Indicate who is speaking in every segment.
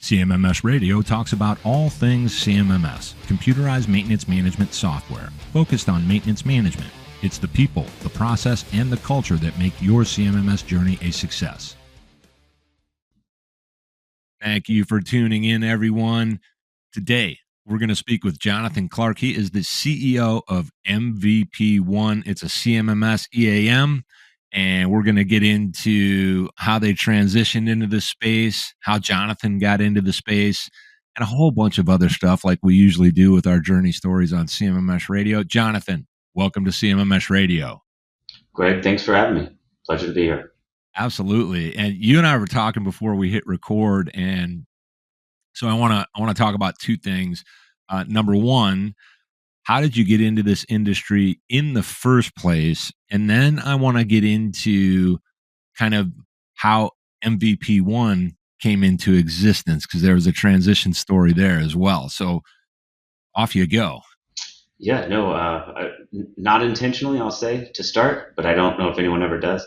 Speaker 1: CMMS Radio talks about all things CMMS, computerized maintenance management software, focused on maintenance management. It's the people, the process, and the culture that make your CMMS journey a success. Thank you for tuning in, everyone. Today, we're going to speak with Jonathan Clark. He is the CEO of MVP1. It's a CMMS EAM, and we're going to get into how they transitioned into this space, how Jonathan got into the space, and a whole bunch of other stuff like we usually do with our journey stories on CMMS Radio. Jonathan, welcome to CMMS Radio.
Speaker 2: Greg, thanks for having me. Pleasure to be here.
Speaker 1: Absolutely. And you and I were talking before we hit record, and so I want to talk about two things. Number one, how did you get into this industry in the first place? And then I want to get into kind of how MVP1 came into existence, because there was a transition story there as well. So off you go.
Speaker 2: Yeah, no, not intentionally, I'll say, to start, but I don't know if anyone ever does.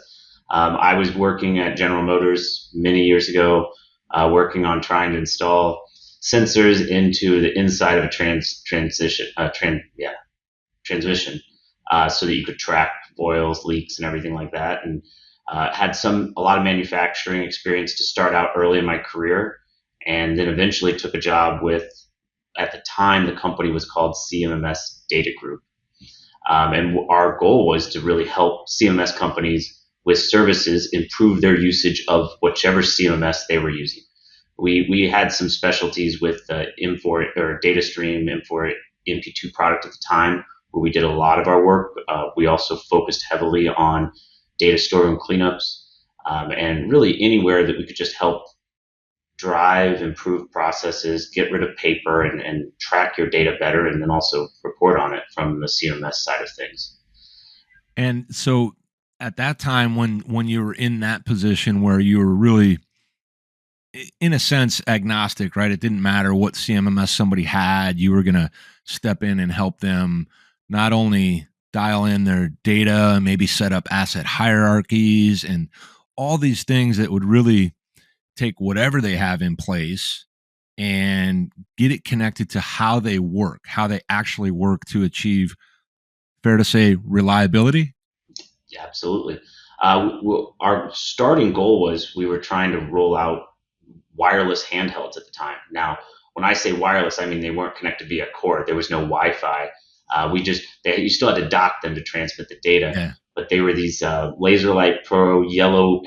Speaker 2: I was working at General Motors many years ago, working on trying to install sensors into the inside of a transmission, so that you could track oils, leaks, and everything like that. And had a lot of manufacturing experience to start out early in my career, and then eventually took a job with, at the time, the company was called CMMS Data Group. And our goal was to really help CMMS companies with services improve their usage of whichever CMMS they were using. We had some specialties with M4 or data stream M4 MP2 product at the time, where we did a lot of our work. We also focused heavily on data storeroom cleanups, and really anywhere that we could just help drive, improve processes, get rid of paper, and track your data better, and then also report on it from the CMMS side of things.
Speaker 1: And so at that time, when you were in that position where you were really, in a sense, agnostic, right? It didn't matter what CMMS somebody had. You were going to step in and help them not only dial in their data, maybe set up asset hierarchies and all these things that would really take whatever they have in place and get it connected to how they work, how they actually work to achieve, fair to say, reliability?
Speaker 2: Yeah, absolutely. Our starting goal was we were trying to roll out wireless handhelds at the time. Now, when I say wireless, I mean they weren't connected via cord. There was no Wi-Fi. You still had to dock them to transmit the data.
Speaker 1: Yeah.
Speaker 2: But they were these LaserLight Pro yellow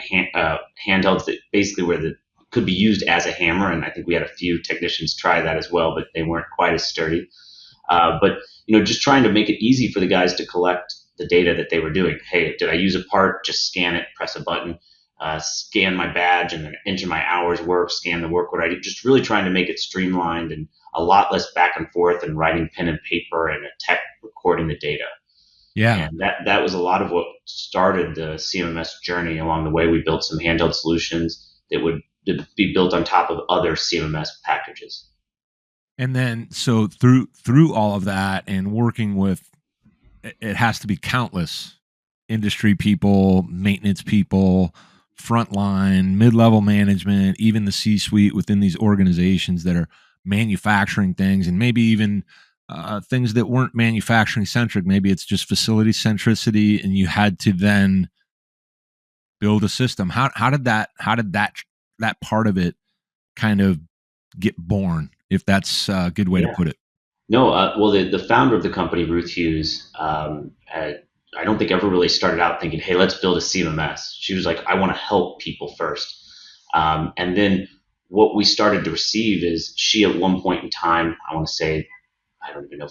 Speaker 2: handhelds that basically could be used as a hammer. And I think we had a few technicians try that as well, but they weren't quite as sturdy. But just trying to make it easy for the guys to collect the data that they were doing. Hey, did I use a part? Just scan it, press a button, scan my badge, and then enter my hours work, scan the work order. Just really trying to make it streamlined and a lot less back and forth and writing pen and paper and a tech recording the data.
Speaker 1: Yeah.
Speaker 2: And that was a lot of what started the CMMS journey. Along the way, we built some handheld solutions that would be built on top of other CMMS packages.
Speaker 1: And then, so through all of that and working with, it has to be countless industry people, maintenance people, frontline, mid-level management, even the C-suite within these organizations that are manufacturing things, and maybe even things that weren't manufacturing centric. Maybe it's just facility centricity, and you had to then build a system. How did that part of it kind of get born, if that's a good way to put it?
Speaker 2: No, well, the founder of the company, Ruth Hughes, I don't think ever really started out thinking, hey, let's build a CMMS. She was like, I want to help people first. And then what we started to receive is she, at one point in time, I want to say, I don't even know,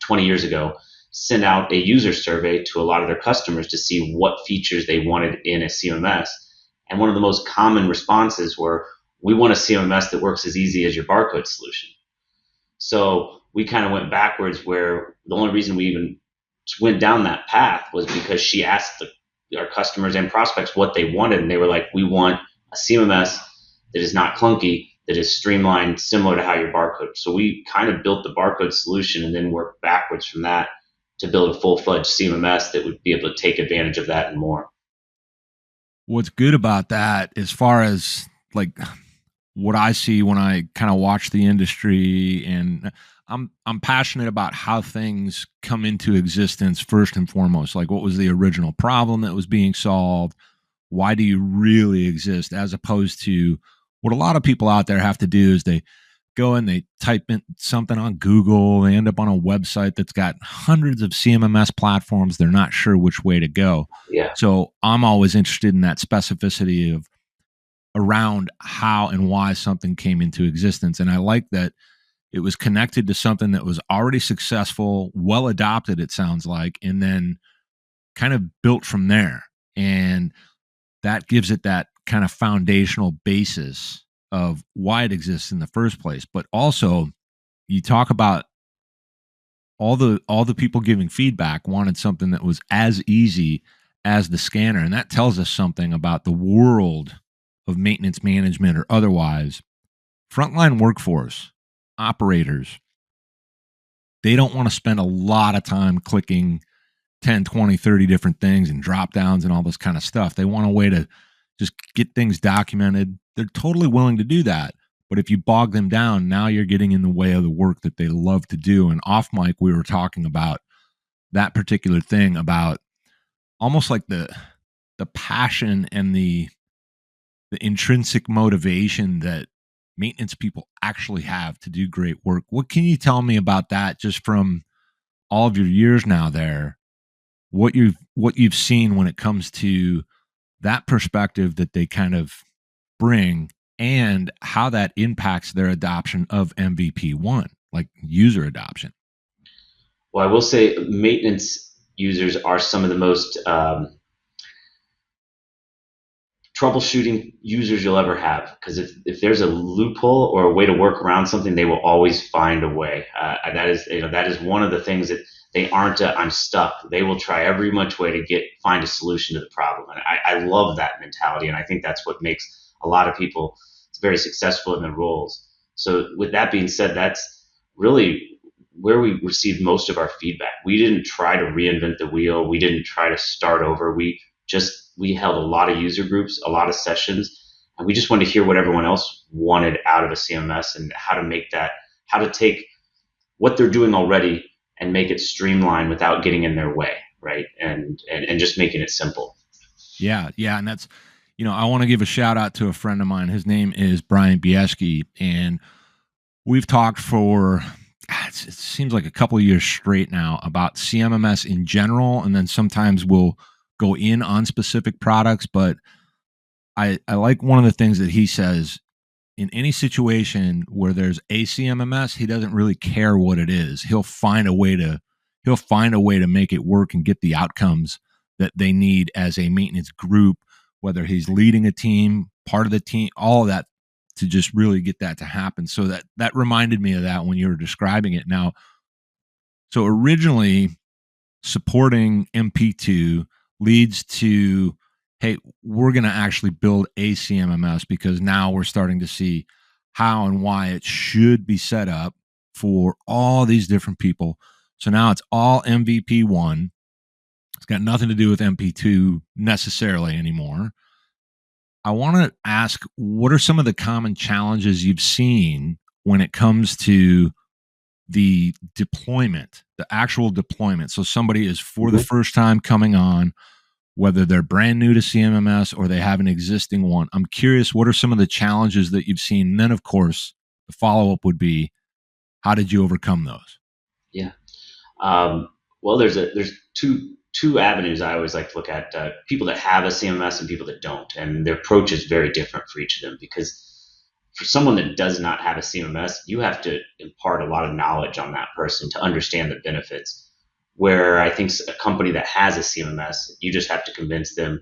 Speaker 2: 20 years ago, sent out a user survey to a lot of their customers to see what features they wanted in a CMMS. And one of the most common responses were, we want a CMMS that works as easy as your barcode solution. So we kind of went backwards, where the only reason we even went down that path was because she asked our customers and prospects what they wanted, and they were like, we want a CMMS that is not clunky, that is streamlined, similar to how your barcode. So we kind of built the barcode solution and then worked backwards from that to build a full-fledged CMMS that would be able to take advantage of that and more.
Speaker 1: What's good about that, as far as like what I see when I kind of watch the industry, and I'm passionate about how things come into existence first and foremost. Like, what was the original problem that was being solved? Why do you really exist? As opposed to what a lot of people out there have to do is they go and they type in something on Google, they end up on a website that's got hundreds of CMMS platforms. They're not sure which way to go.
Speaker 2: Yeah.
Speaker 1: So I'm always interested in that specificity of around how and why something came into existence. And I like that it was connected to something that was already successful, well adopted, it sounds like, and then kind of built from there. And that gives it that kind of foundational basis of why it exists in the first place. But also, you talk about all the people giving feedback wanted something that was as easy as the scanner, and that tells us something about the world of maintenance management or otherwise. Frontline workforce operators, they don't want to spend a lot of time clicking 10, 20, 30 different things and drop downs and all this kind of stuff. They want a way to just get things documented. They're totally willing to do that. But if you bog them down, now you're getting in the way of the work that they love to do. And off mic, we were talking about that particular thing, about almost like the passion and the intrinsic motivation that maintenance people actually have to do great work. What can you tell me about that, just from all of your years now there? What you've seen when it comes to that perspective that they kind of bring, and how that impacts their adoption of MVP1, like user adoption.
Speaker 2: Well, I will say maintenance users are some of the most troubleshooting users you'll ever have, because if there's a loophole or a way to work around something, they will always find a way. And that is one of the things that they aren't. I'm stuck. They will try every much way to find a solution to the problem. And I love that mentality, and I think that's what makes a lot of people very successful in their roles. So with that being said, that's really where we received most of our feedback. We didn't try to reinvent the wheel. We didn't try to start over. We held a lot of user groups, a lot of sessions, and we just wanted to hear what everyone else wanted out of a CMS, and how to take what they're doing already and make it streamlined without getting in their way, right? And just making it simple.
Speaker 1: Yeah, and that's, I want to give a shout out to a friend of mine. His name is Brian Bieski, and we've talked for it seems like a couple of years straight now about CMMS in general, and then sometimes we'll go in on specific products. But I like one of the things that he says: in any situation where there's a CMMS, he doesn't really care what it is. He'll find a way to make it work and get the outcomes that they need as a maintenance group, whether he's leading a team, part of the team, all of that, to just really get that to happen. So that reminded me of that when you were describing it. Now, so originally supporting MP2 leads to, hey, we're going to actually build a CMMS, because now we're starting to see how and why it should be set up for all these different people. So now it's all MVP1. It's got nothing to do with MP2 necessarily anymore. I want to ask, what are some of the common challenges you've seen when it comes to the deployment, the actual deployment? So somebody is for the first time coming on, whether they're brand new to CMMS or they have an existing one. I'm curious, what are some of the challenges that you've seen? And then, of course, the follow-up would be, how did you overcome those?
Speaker 2: Yeah. Well, there's two avenues I always like to look at: people that have a CMMS and people that don't, and their approach is very different for each of them. Because for someone that does not have a CMMS, you have to impart a lot of knowledge on that person to understand the benefits. Where I think a company that has a CMMS, you just have to convince them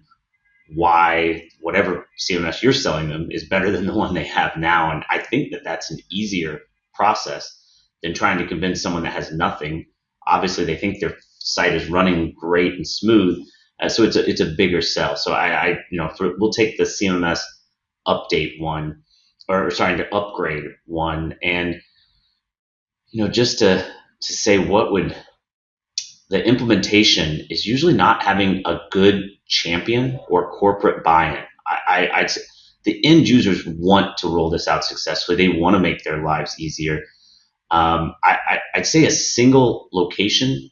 Speaker 2: why whatever CMMS you're selling them is better than the one they have now. And I think that that's an easier process than trying to convince someone that has nothing. Obviously, they think their site is running great and smooth, so it's a bigger sell. So we'll take the CMMS update one, or sorry, the upgrade one, and just to say, what would the implementation is usually not having a good champion or corporate buy-in. I'd say the end users want to roll this out successfully. They want to make their lives easier. I'd say a single location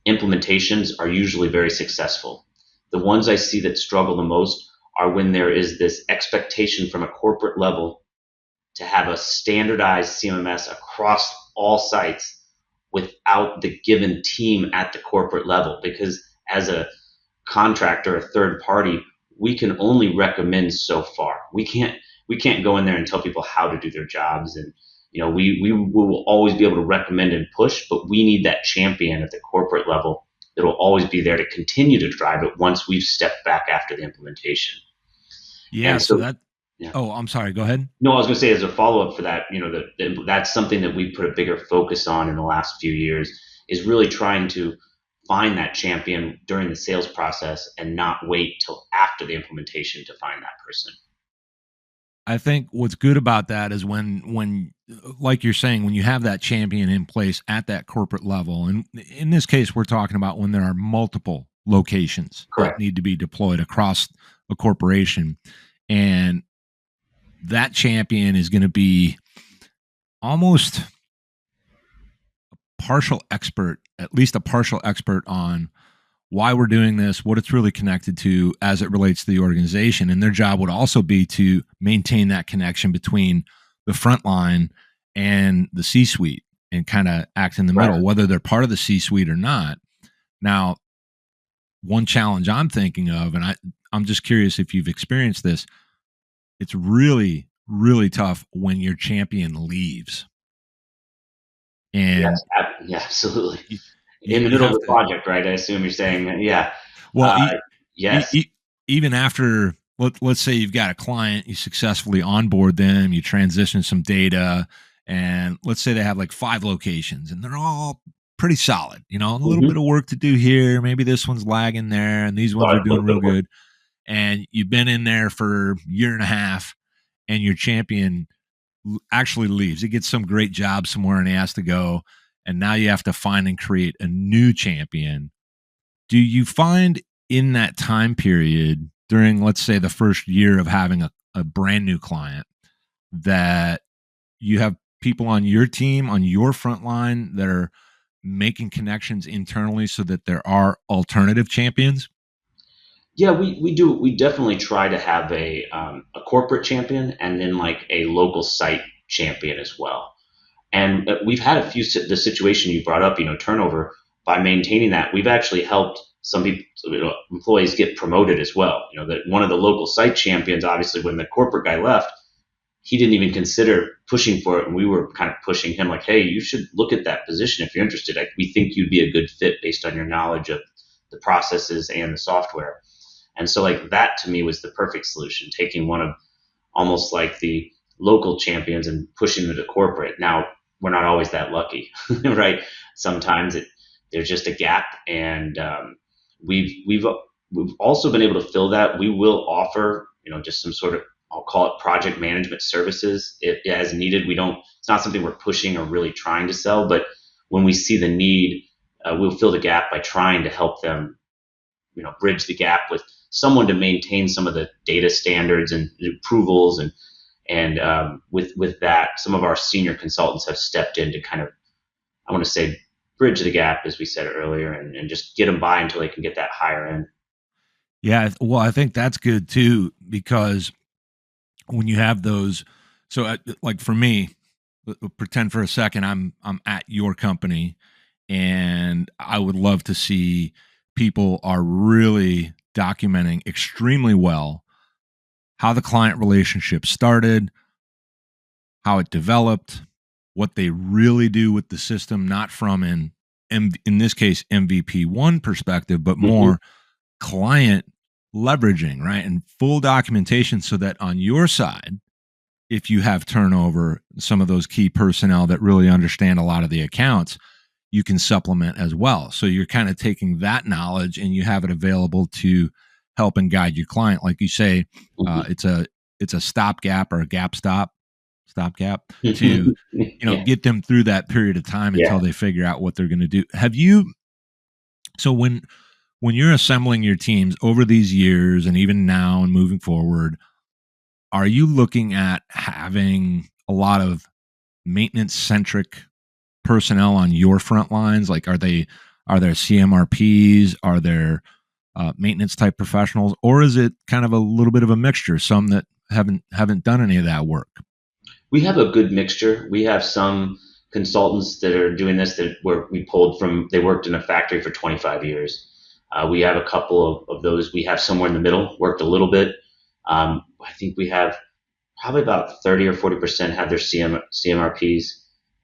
Speaker 2: implementations are usually very successful. The ones I see that struggle the most are when there is this expectation from a corporate level to have a standardized CMMS across all sites without the given team at the corporate level. Because as a contractor, a third party, we can only recommend so far. We can't go in there and tell people how to do their jobs, and we will always be able to recommend and push, but we need that champion at the corporate level that will always be there to continue to drive it once we've stepped back after the implementation.
Speaker 1: Yeah.
Speaker 2: And
Speaker 1: So
Speaker 2: so,
Speaker 1: that,
Speaker 2: yeah.
Speaker 1: oh, I'm sorry. Go ahead.
Speaker 2: No, I was going to say as a follow up for that, that's something that we put a bigger focus on in the last few years, is really trying to find that champion during the sales process and not wait till after the implementation to find that person.
Speaker 1: I think what's good about that is when, like you're saying, when you have that champion in place at that corporate level, and in this case, we're talking about when there are multiple locations that
Speaker 2: Correct.
Speaker 1: need to be deployed across a corporation, and that champion is going to be almost partial expert, at least a partial expert on why we're doing this, what it's really connected to as it relates to the organization. And their job would also be to maintain that connection between the front line and the C-suite and kind of act in the
Speaker 2: Right.
Speaker 1: middle, whether they're part of the C-suite or not. Now, one challenge I'm thinking of, and I'm just curious if you've experienced this, it's really, really tough when your champion leaves. And
Speaker 2: Yes. Yeah, absolutely.
Speaker 1: you,
Speaker 2: In the
Speaker 1: you
Speaker 2: middle of
Speaker 1: have
Speaker 2: the
Speaker 1: to,
Speaker 2: project, right? I assume you're saying, yeah.
Speaker 1: well,
Speaker 2: Uh, yes.
Speaker 1: even after, let's say you've got a client, you successfully onboard them, you transition some data, and let's say they have like 5 locations and they're all pretty solid, a little
Speaker 2: Mm-hmm.
Speaker 1: bit of work to do here. Maybe this one's lagging there and these ones are doing real good. And you've been in there for a year and a half and your champion actually leaves. He gets some great job somewhere and he has to go. And now you have to find and create a new champion. Do you find in that time period during, let's say, the first year of having a brand new client that you have people on your team, on your front line that are making connections internally so that there are alternative champions?
Speaker 2: Yeah, we do. We definitely try to have a corporate champion and then like a local site champion as well. And we've had a few, the situation you brought up, turnover, by maintaining that, we've actually helped some people, employees get promoted as well. That one of the local site champions, obviously, when the corporate guy left, he didn't even consider pushing for it. And we were kind of pushing him like, hey, you should look at that position if you're interested. We think you'd be a good fit based on your knowledge of the processes and the software. And so like that to me was the perfect solution, taking one of almost like the local champions and pushing them to corporate. Now, we're not always that lucky, right? Sometimes there's just a gap, and we've also been able to fill that. We will offer, just some sort of, I'll call it project management services as needed. It's not something we're pushing or really trying to sell, but when we see the need, we'll fill the gap by trying to help them, bridge the gap with someone to maintain some of the data standards and approvals, and with that, some of our senior consultants have stepped in to kind of, I want to say, bridge the gap, as we said earlier, and just get them by until they can get that higher end.
Speaker 1: Yeah, well, I think that's good too, because when you have those, so like for me, pretend for a second I'm at your company, and I would love to see people are really documenting extremely well how the client relationship started, how it developed, what they really do with the system, not from in this case MVP1 perspective, but
Speaker 2: Mm-hmm.
Speaker 1: more client leveraging, right? And full documentation so that on your side, if you have turnover, some of those key personnel that really understand a lot of the accounts, you can supplement as well. So you're kind of taking that knowledge and you have it available to help and guide your client. Like you say,
Speaker 2: Mm-hmm.
Speaker 1: it's a stopgap or a stopgap to
Speaker 2: Yeah.
Speaker 1: get them through that period of time
Speaker 2: Yeah.
Speaker 1: until they figure out what they're going to do. Have you? So when you're assembling your teams over these years and even now and moving forward, are you looking at having a lot of maintenance centric personnel on your front lines? Like, are there CMRPs? Are there maintenance type professionals, or is it kind of a little bit of a mixture? Some that haven't done any of that work.
Speaker 2: We have a good mixture. We have some consultants that are doing this that were we pulled from. They worked in a factory for 25 years. We have a couple of those. We have somewhere in the middle, worked a little bit. I think we have probably about 30 or 40% have their CMRPs,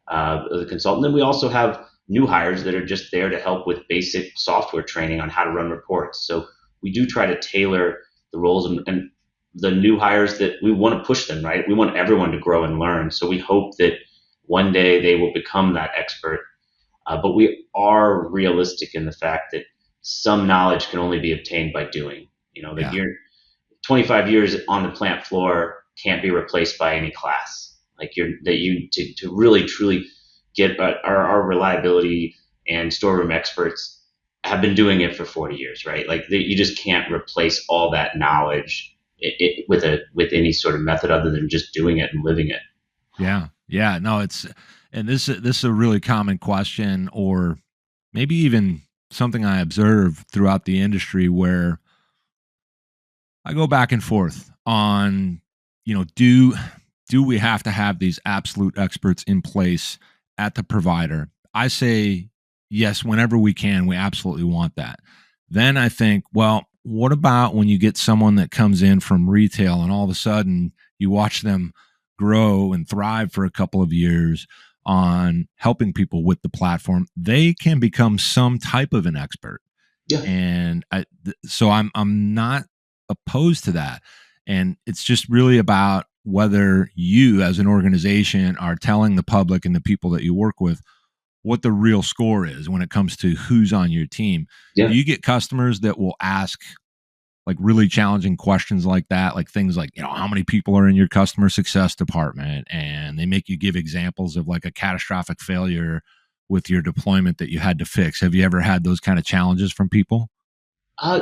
Speaker 2: the consultant. Then we also have new hires that are just there to help with basic software training on how to run reports. So we do try to tailor the roles, and the new hires that we want to push them, right? We want everyone to grow and learn. So we hope that one day they will become that expert. But we are realistic in the fact that some knowledge can only be obtained by doing. Like
Speaker 1: Yeah.
Speaker 2: you're 25 years on the plant floor can't be replaced by any class. Like to really truly get our reliability and storeroom experts have been doing it for 40 years, right? Like you just can't replace all that knowledge with any sort of method other than just doing it and living it.
Speaker 1: Yeah. Yeah. No, and this is a really common question, or maybe even something I observe throughout the industry, where I go back and forth on, do we have to have these absolute experts in place at the provider? I say yes, whenever we can, we absolutely want that. Then I think, well, what about when you get someone that comes in from retail and all of a sudden you watch them grow and thrive for a couple of years on helping people with the platform? They can become some type of an expert.
Speaker 2: Yeah.
Speaker 1: And so I'm not opposed to that. And it's just really about whether you as an organization are telling the public and the people that you work with what the real score is when it comes to who's on your team.
Speaker 2: Yeah.
Speaker 1: Do you get customers that will ask like really challenging questions like that, like things like, how many people are in your customer success department? And they make you give examples of like a catastrophic failure with your deployment that you had to fix. Have you ever had those kind of challenges from people?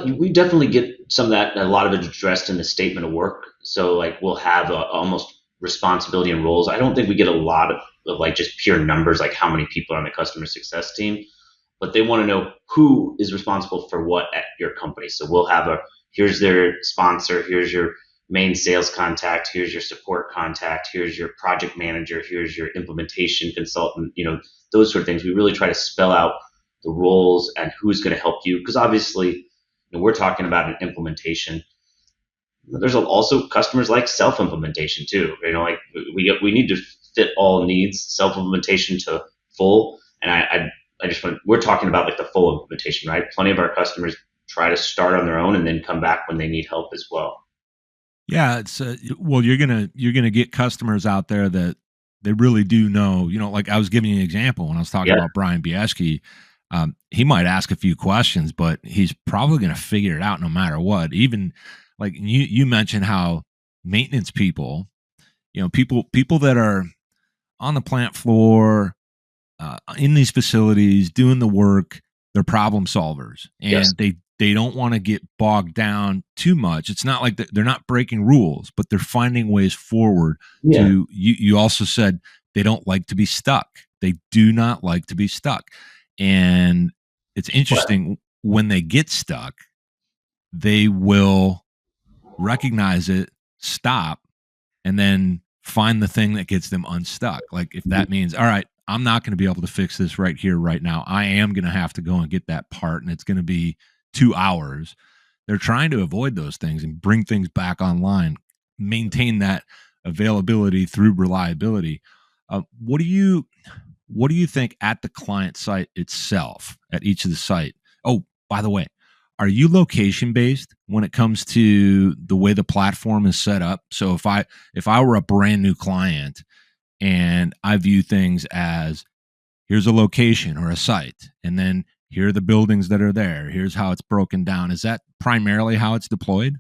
Speaker 2: We definitely get some of that. A lot of it addressed in the statement of work. So like we'll have almost responsibility and roles. I don't think we get a lot of like just pure numbers, like how many people are on the customer success team, but they want to know who is responsible for what at your company. So we'll have here's their sponsor, here's your main sales contact, here's your support contact, here's your project manager, here's your implementation consultant, those sort of things. We really try to spell out the roles and who's going to help you. Because obviously, we're talking about an implementation. There's also customers like self-implementation too. Like we need to fit all needs, self-implementation to full. And I just we're talking about like the full implementation, right? Plenty of our customers try to start on their own and then come back when they need help as well.
Speaker 1: Yeah, it's well, you're gonna get customers out there that they really do know. Like I was giving you an example when I was talking about Brian Bieski. He might ask a few questions, but he's probably going to figure it out no matter what. Even like you mentioned how maintenance people, people that are on the plant floor, in these facilities doing the work, they're problem solvers, and they don't want to get bogged down too much. It's not like they're not breaking rules, but they're finding ways forward. To you also said they don't like to be stuck. They do not like to be stuck. And it's interesting, when they get stuck, they will recognize it, stop, and then find the thing that gets them unstuck. Like if that means, all right, I'm not going to be able to fix this right here, right now. I am going to have to go and get that part, and it's going to be 2 hours. They're trying to avoid those things and bring things back online, maintain that availability through reliability. What do you think at the client site itself, at each of the site? Oh, by the way, are you location based when it comes to the way the platform is set up? So if I were a brand new client and I view things as, here's a location or a site, and then here are the buildings that are there, here's how it's broken down, is that primarily how it's deployed?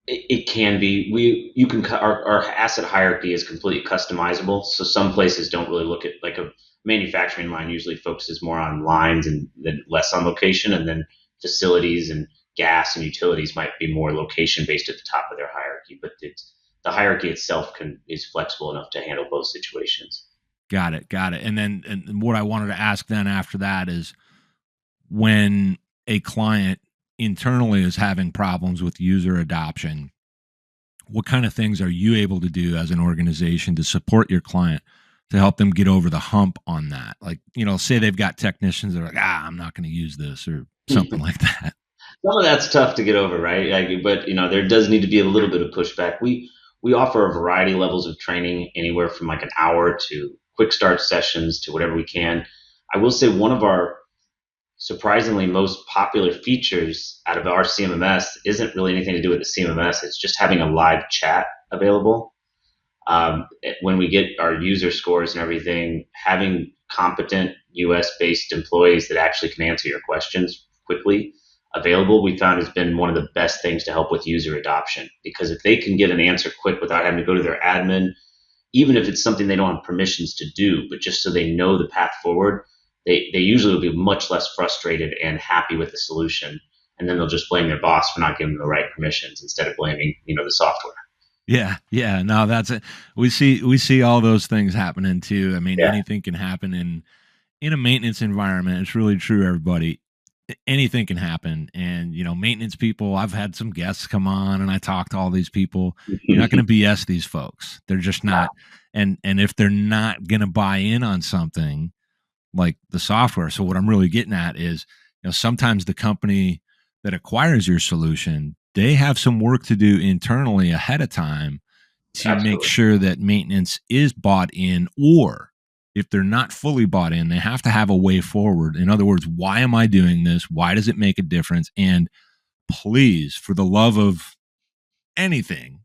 Speaker 2: It can be. You can our asset hierarchy is completely customizable. So some places don't really look at, like, a manufacturing line usually focuses more on lines and then less on location, and then facilities and gas and utilities might be more location based at the top of their hierarchy. But the hierarchy itself is flexible enough to handle both situations.
Speaker 1: Got it. Got it. And then, and what I wanted to ask then after that is, when a client internally is having problems with user adoption, what kind of things are you able to do as an organization to support your client to help them get over the hump on that? Like, say they've got technicians that are like, I'm not going to use this or something like that.
Speaker 2: Some of that's tough to get over, right? Like, but there does need to be a little bit of pushback. We offer a variety of levels of training, anywhere from like an hour to quick start sessions to whatever we can. I will say one of our surprisingly most popular features out of our CMMS isn't really anything to do with the CMMS. It's just having a live chat available. When we get our user scores and everything, having competent US based employees that actually can answer your questions quickly available, we found has been one of the best things to help with user adoption. Because if they can get an answer quick without having to go to their admin, even if it's something they don't have permissions to do, but just so they know the path forward, they usually will be much less frustrated and happy with the solution. And then they'll just blame their boss for not giving them the right permissions instead of blaming, the software.
Speaker 1: Yeah, yeah. No, that's it. We see all those things happening too. I mean,
Speaker 2: Yeah.
Speaker 1: anything can happen in a maintenance environment. It's really true, everybody. Anything can happen. And, maintenance people, I've had some guests come on and I talk to all these people. You're not going to BS these folks. They're just not. And if they're not going to buy in on something like the software. So what I'm really getting at is, sometimes the company that acquires your solution, they have some work to do internally ahead of time to make
Speaker 2: Absolutely.
Speaker 1: sure that maintenance is bought in, or if they're not fully bought in, they have to have a way forward. In other words, why am I doing this? Why does it make a difference? And please, for the love of anything,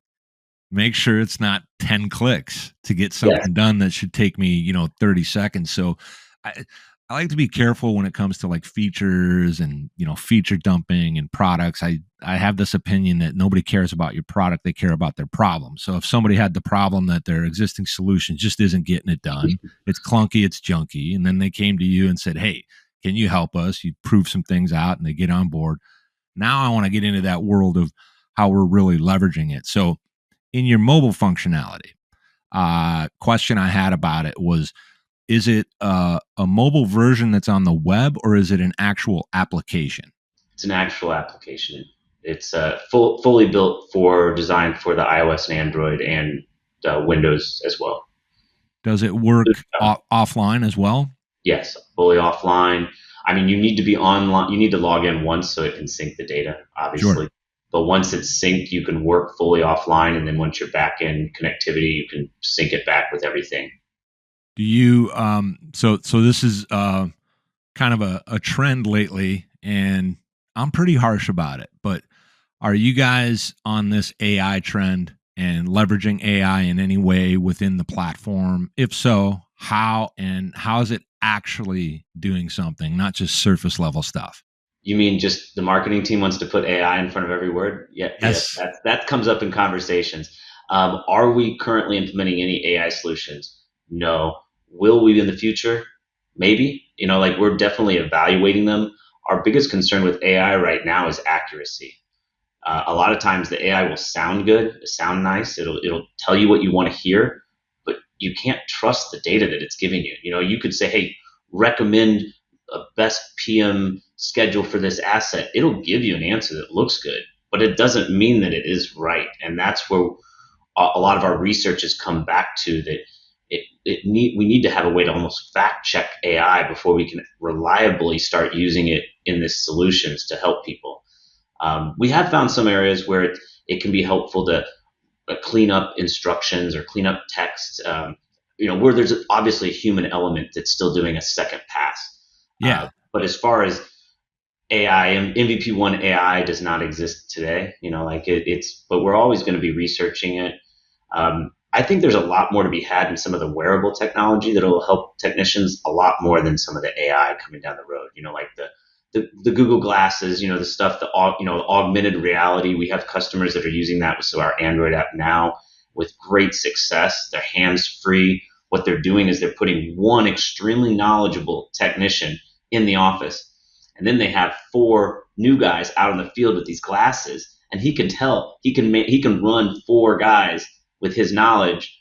Speaker 1: make sure it's not 10 clicks to get
Speaker 2: Yes.
Speaker 1: something done that should take me, 30 seconds. So I, I like to be careful when it comes to like features and, feature dumping and products. I have this opinion that nobody cares about your product. They care about their problem. So if somebody had the problem that their existing solution just isn't getting it done, it's clunky, it's junky. And then they came to you and said, hey, can you help us? You prove some things out and they get on board. Now I want to get into that world of how we're really leveraging it. So in your mobile functionality, question I had about it was, is it a mobile version that's on the web, or is it an actual application?
Speaker 2: It's an actual application. It's fully built designed for the iOS and Android and Windows as well.
Speaker 1: Does it work offline as well?
Speaker 2: Yes, fully offline. I mean, you need to be online. You need to log in once so it can sync the data,
Speaker 1: Sure.
Speaker 2: obviously. But once it's synced, you can work fully offline, and then once you're back in connectivity, you can sync it back with everything.
Speaker 1: Do you so this is kind of a trend lately, and I'm pretty harsh about it, but are you guys on this AI trend and leveraging AI in any way within the platform? If so, how, and how is it actually doing something, not just surface level stuff?
Speaker 2: You mean just the marketing team wants to put AI in front of every word? Yeah, yes,
Speaker 1: Yes.
Speaker 2: that comes up in conversations. Are we currently implementing any AI solutions? No. Will we in the future? Maybe. Like we're definitely evaluating them. Our biggest concern with AI right now is accuracy. A lot of times the AI will sound good, sound nice. It'll tell you what you want to hear, but you can't trust the data that it's giving you. You could say, hey, recommend a best PM schedule for this asset. It'll give you an answer that looks good, but it doesn't mean that it is right. And that's where a lot of our research has come back to, that we need to have a way to almost fact check AI before we can reliably start using it in this solutions to help people. We have found some areas where it can be helpful to clean up instructions or clean up text, where there's obviously a human element that's still doing a second pass.
Speaker 1: Yeah.
Speaker 2: But as far as AI, MVP1 AI does not exist today. But we're always going to be researching it. I think there's a lot more to be had in some of the wearable technology that will help technicians a lot more than some of the AI coming down the road. Like the Google glasses, the stuff, the augmented reality. We have customers that are using that with our Android app now with great success. They're hands free. What they're doing is they're putting one extremely knowledgeable technician in the office, and then they have four new guys out in the field with these glasses, and he can run four guys with his knowledge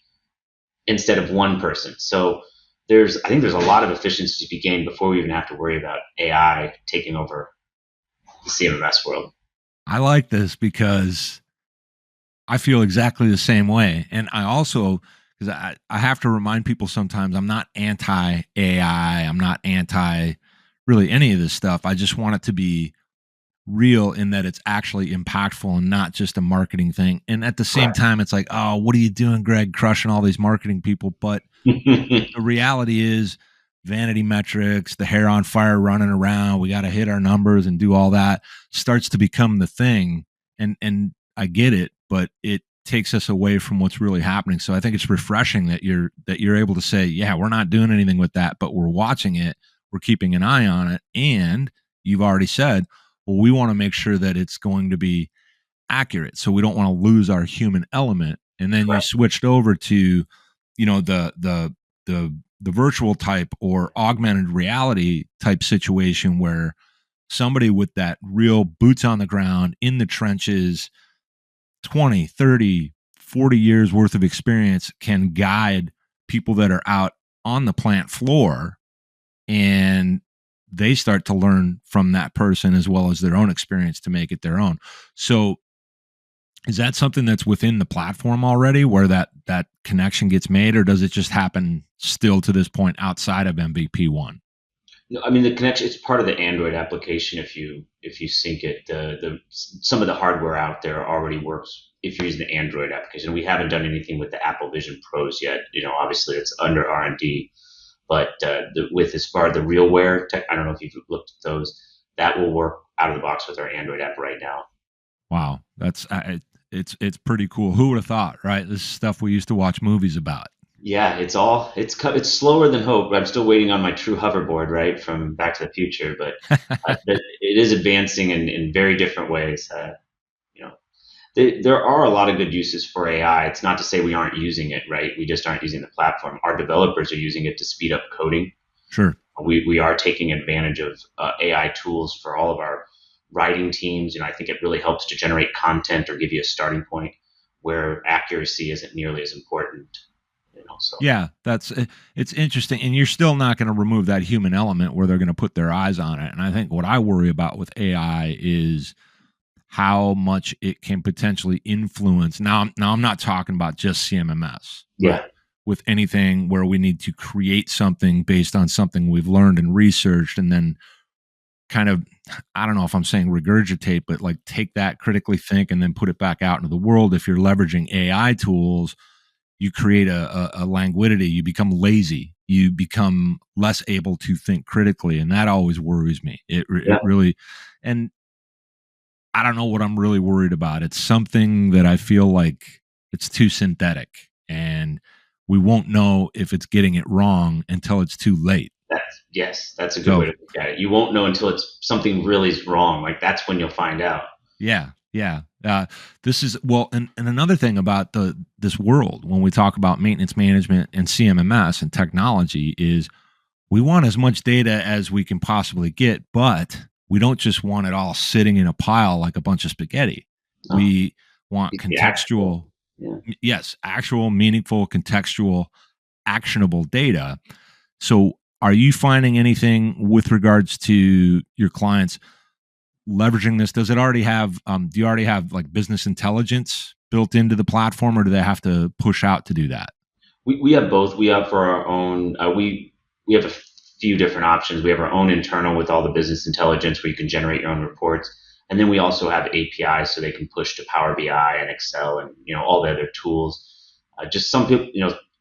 Speaker 2: instead of one person. So I think there's a lot of efficiency to be gained before we even have to worry about AI taking over the CMMS world.
Speaker 1: I like this because I feel exactly the same way. And I also, because I have to remind people sometimes I'm not anti AI, I'm not anti really any of this stuff. I just want it to be real in that it's actually impactful and not just a marketing thing. And at the same time, it's like, oh, what are you doing, Greg, crushing all these marketing people? But the reality is vanity metrics, the hair on fire running around, we got to hit our numbers and do all that starts to become the thing. And I get it, but it takes us away from what's really happening. So I think it's refreshing that you're able to say, yeah, we're not doing anything with that, but we're watching it, we're keeping an eye on it. And you've already said, well, we want to make sure that it's going to be accurate. So we don't want to lose our human element. And then you switched over to, the virtual type or augmented reality type situation where somebody with that real boots on the ground in the trenches, 20, 30, 40 years worth of experience can guide people that are out on the plant floor, and they start to learn from that person as well as their own experience to make it their own. So is that something that's within the platform already where that connection gets made, or does it just happen still to this point outside of MVP 1?
Speaker 2: No, I mean the connection. It's part of the Android application. If you sync it, some of the hardware out there already works if you're using the Android application. We haven't done anything with the Apple Vision Pros yet. Obviously it's under R&D, but with as far as the RealWear tech, I don't know if you've looked at those. That will work out of the box with our Android app right now.
Speaker 1: Wow, that's it's pretty cool. Who would have thought, right? This is stuff we used to watch movies about.
Speaker 2: Yeah, it's slower than hope. I'm still waiting on my true hoverboard, right, from Back to the Future, but it is advancing in very different ways. You know, there are a lot of good uses for AI. It's not to say we aren't using it, right? We just aren't using the platform. Our developers are using it to speed up coding.
Speaker 1: Sure.
Speaker 2: We are taking advantage of AI tools for all of our writing teams. I think it really helps to generate content or give you a starting point where accuracy isn't nearly as important. So.
Speaker 1: Yeah, it's interesting, and you're still not going to remove that human element where they're going to put their eyes on it. And I think what I worry about with AI is how much it can potentially influence. Now I'm not talking about just CMMS.
Speaker 2: Yeah.
Speaker 1: With anything where we need to create something based on something we've learned and researched, and then kind of, I don't know if I'm saying regurgitate, but like take that, critically think, and then put it back out into the world. If you're leveraging AI tools, you create a languidity, you become lazy, you become less able to think critically. And that always worries me. It really, and I don't know what I'm really worried about. It's something that I feel like it's too synthetic, and we won't know if it's getting it wrong until it's too late.
Speaker 2: That's a good way to look at it. You won't know until it's something really is wrong. Like that's when you'll find out.
Speaker 1: Yeah. This is and another thing about this world when we talk about maintenance management and CMMS and technology is we want as much data as we can possibly get, but we don't just want it all sitting in a pile like a bunch of spaghetti. Oh. We want contextual, actual, meaningful, contextual, actionable data. So are you finding anything with regards to your clients leveraging this? Does it already have, do you already have like business intelligence built into the platform, or do they have to push out to do that?
Speaker 2: We have both. We have for our own, we have a few different options. We have our own internal with all the business intelligence where you can generate your own reports. And then we also have APIs so they can push to Power BI and Excel and, all the other tools. Just some people,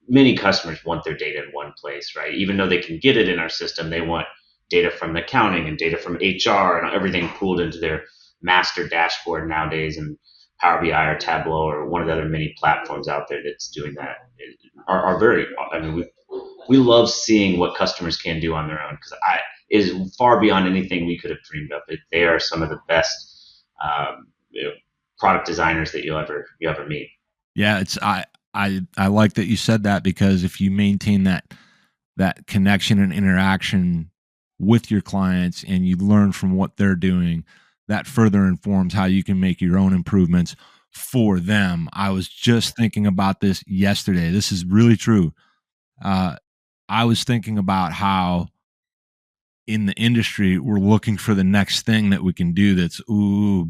Speaker 2: many customers want their data in one place, right? Even though they can get it in our system, they want data from accounting and data from HR and everything pooled into their master dashboard nowadays. And Power BI or Tableau or one of the other many platforms out there that's doing that are very, we love seeing what customers can do on their own because it is far beyond anything we could have dreamed of. They are some of the best product designers that you'll ever meet.
Speaker 1: Yeah, I like that you said that, because if you maintain that connection and interaction with your clients and you learn from what they're doing, that further informs how you can make your own improvements for them. I was just thinking about this yesterday. This is really true. I was thinking about how in the industry we're looking for the next thing that we can do that's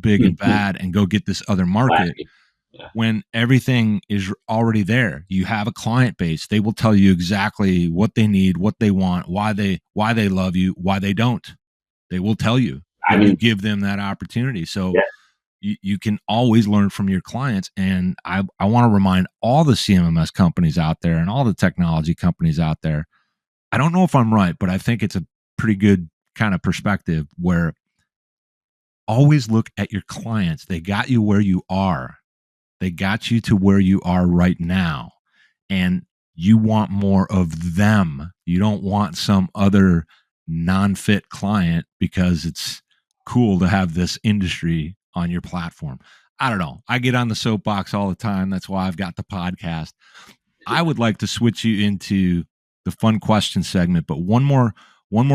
Speaker 1: big and bad and go get this other market
Speaker 2: Wacky. Yeah.
Speaker 1: when everything is already there. You have a client base. They will tell you exactly what they need, what they want, why they love you, why they don't. They will tell you
Speaker 2: I
Speaker 1: when you
Speaker 2: mean,
Speaker 1: give them that opportunity. So
Speaker 2: yeah,
Speaker 1: you can always learn from your clients. And I want to remind all the CMMS companies out there and all the technology companies out there. I don't know if I'm right, but I think it's a pretty good kind of perspective where always look at your clients. They got you where you are. They got you to where you are right now. And you want more of them. You don't want some other non-fit client because it's cool to have this industry on your platform. I don't know. I get on the soapbox all the time. That's why I've got the podcast. I would like to switch you into the fun question segment, but one more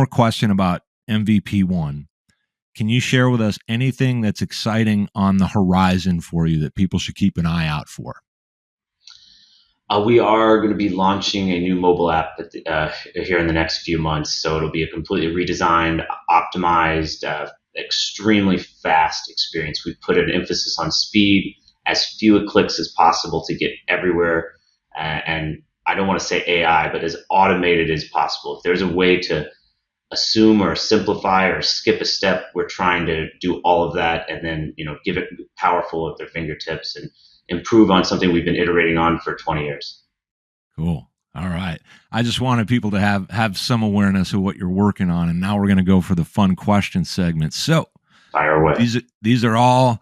Speaker 1: question about MVP1. Can you share with us anything that's exciting on the horizon for you that people should keep an eye out for?
Speaker 2: we are going to be launching a new mobile app here in the next few months. So it'll be a completely redesigned, optimized, extremely fast experience. We put an emphasis on speed, as few clicks as possible to get everywhere. And I don't want to say AI, but as automated as possible. If there's a way to assume or simplify or skip a step, we're trying to do all of that and then give it powerful at their fingertips and improve on something we've been iterating on for 20 years.
Speaker 1: Cool. All right. I just wanted people to have some awareness of what you're working on, and now we're going to go for the fun question segment. So
Speaker 2: Fire away.
Speaker 1: these are all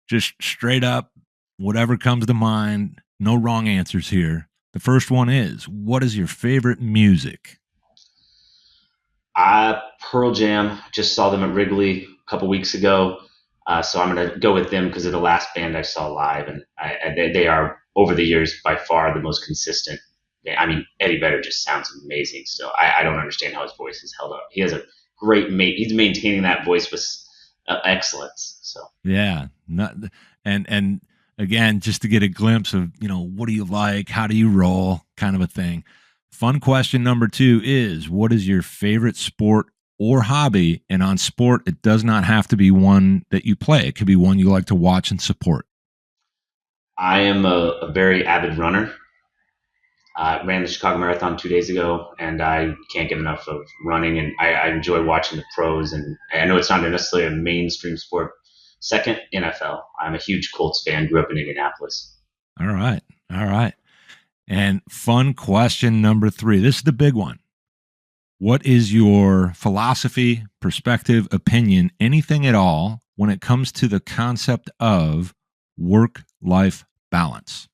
Speaker 1: just straight up whatever comes to mind. No wrong answers here. The first one is, what is your favorite music?
Speaker 2: Pearl Jam, just saw them at Wrigley a couple weeks ago. So I'm going to go with them because they're the last band I saw live. And they are, over the years, by far the most consistent. I mean, Eddie Vedder just sounds amazing still. I don't understand how his voice has held up. He has a great he's maintaining that voice with excellence. So
Speaker 1: Yeah, not, and again, just to get a glimpse of what do you like, how do you roll, kind of a thing. Fun question number 2 is, what is your favorite sport or hobby? And on sport, it does not have to be one that you play. It could be one you like to watch and support.
Speaker 2: I am a very avid runner. Ran the Chicago Marathon 2 days ago, and I can't get enough of running. And I enjoy watching the pros. And I know it's not necessarily a mainstream sport. Second, NFL. I'm a huge Colts fan. Grew up in Indianapolis.
Speaker 1: All right, all right. And fun question number 3. This is the big one. What is your philosophy, perspective, opinion, anything at all when it comes to the concept of work-life balance?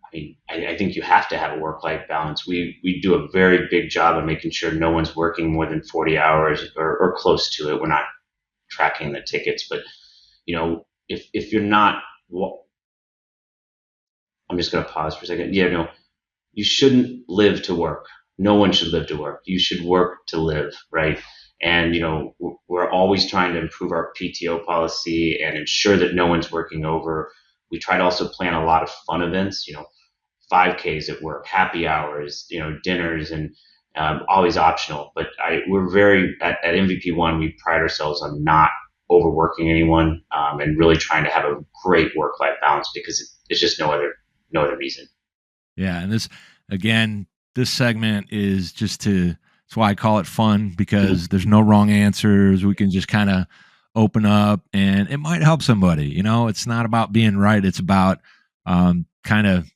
Speaker 2: I mean, I think you have to have a work-life balance. We do a very big job of making sure no one's working more than 40 hours or close to it. We're not tracking the tickets, but if you're not, well, I'm just going to pause for a second. Yeah, no, you shouldn't live to work. No one should live to work. You should work to live, right? And we're always trying to improve our PTO policy and ensure that no one's working over. We try to also plan a lot of fun events. 5Ks at work, happy hours, dinners, and always optional. But we're very at MVP1. We pride ourselves on not overworking anyone and really trying to have a great work-life balance because it's just no other reason.
Speaker 1: Yeah, and this segment is that's why I call it fun, because there's no wrong answers. We can just kind of open up and it might help somebody. It's not about being right. It's about kind of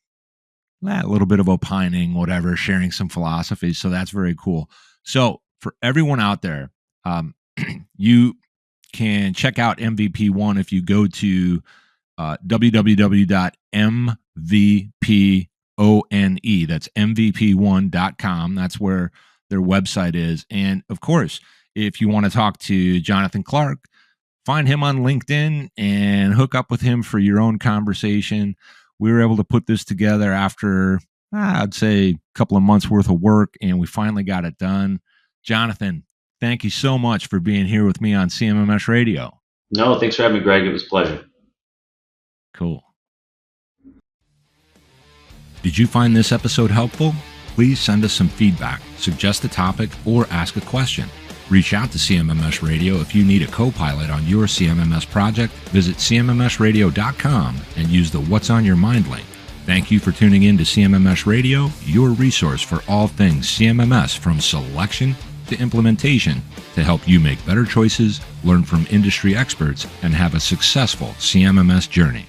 Speaker 1: a little bit of opining, whatever, sharing some philosophies. So that's very cool. So for everyone out there, you can check out MVP1 if you go to www.mvpone. That's mvp1.com. That's where their website is. And of course, if you want to talk to Jonathan Clark, find him on LinkedIn and hook up with him for your own conversation. We were able to put this together after, I'd say, a couple of months worth of work, and we finally got it done. Jonathan, thank you so much for being here with me on CMMS Radio.
Speaker 2: No, thanks for having me, Greg. It was a pleasure.
Speaker 1: Cool. Did you find this episode helpful? Please send us some feedback, suggest a topic, or ask a question. Reach out to CMMS Radio if you need a co-pilot on your CMMS project. Visit CMMSradio.com and use the What's on Your Mind link. Thank you for tuning in to CMMS Radio, your resource for all things CMMS, from selection to implementation, to help you make better choices, learn from industry experts, and have a successful CMMS journey.